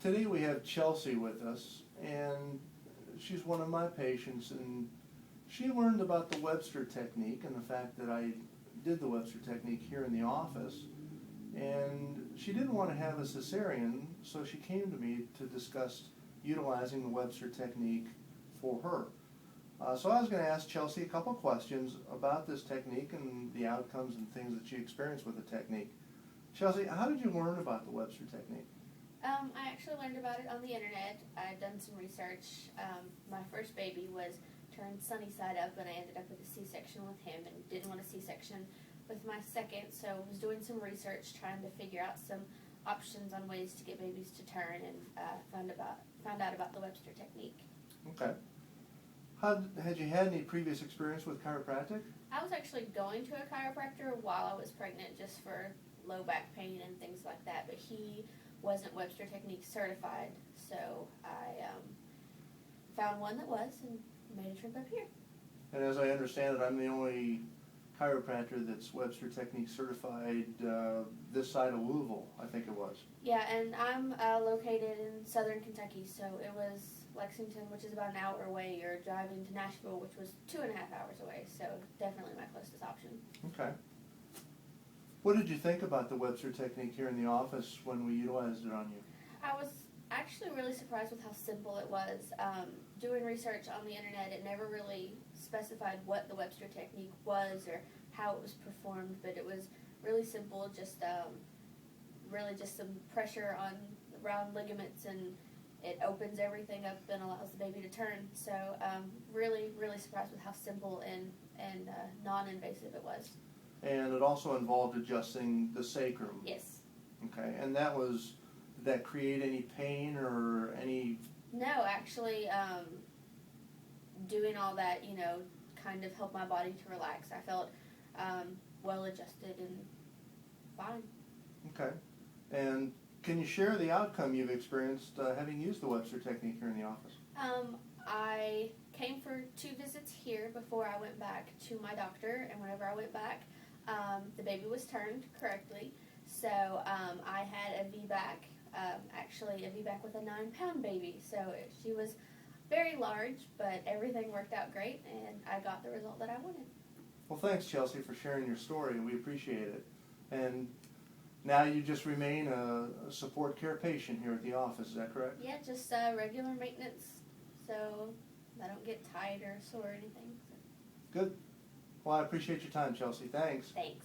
Today we have Chelsea with us, and she's one of my patients, and she learned about the Webster technique and the fact that I did the Webster technique here in the office, and she didn't want to have a cesarean, so she came to me to discuss utilizing the Webster technique for her. So I was going to ask Chelsea a couple questions about this technique and the outcomes and things that she experienced with the technique. Chelsea, how did you learn about the Webster technique? I actually learned about it on the internet. I'd done some research. My first baby was turned sunny side up, and I ended up with a C-section with him and didn't want a C-section with my second, so I was doing some research trying to figure out some options on ways to get babies to turn, and found out about the Webster technique. Okay. Had you had any previous experience with chiropractic? I was actually going to a chiropractor while I was pregnant just for low back pain and things like that, but he wasn't Webster technique certified, so I found one that was and made a trip up here. And as I understand it, I'm the only chiropractor that's Webster technique certified this side of Louisville, I think it was. Yeah, and I'm located in southern Kentucky, so it was Lexington, which is about an hour away, or driving to Nashville, which was 2.5 hours away, so definitely my closest option. Okay. What did you think about the Webster technique here in the office when we utilized it on you? I was actually really surprised with how simple it was. Doing research on the internet, it never really specified what the Webster technique was or how it was performed, but it was really simple, just really just some pressure on around ligaments, and it opens everything up and allows the baby to turn. So really, really surprised with how simple and non-invasive it was. And it also involved adjusting the sacrum. Yes. Okay, and did that create any pain or any? No, actually, doing all that, kind of helped my body to relax. I felt well adjusted and fine. Okay, and can you share the outcome you've experienced having used the Webster technique here in the office? I came for 2 visits here before I went back to my doctor, and whenever I went back, the baby was turned correctly, so I had a VBAC, actually a VBAC with a 9-pound baby, so she was very large, but everything worked out great, and I got the result that I wanted. Well, thanks, Chelsea, for sharing your story. We appreciate it. And now you just remain a support care patient here at the office, is that correct? Yeah, just regular maintenance, so I don't get tired or sore or anything. So. Good. Well, I appreciate your time, Chelsea. Thanks. Thanks.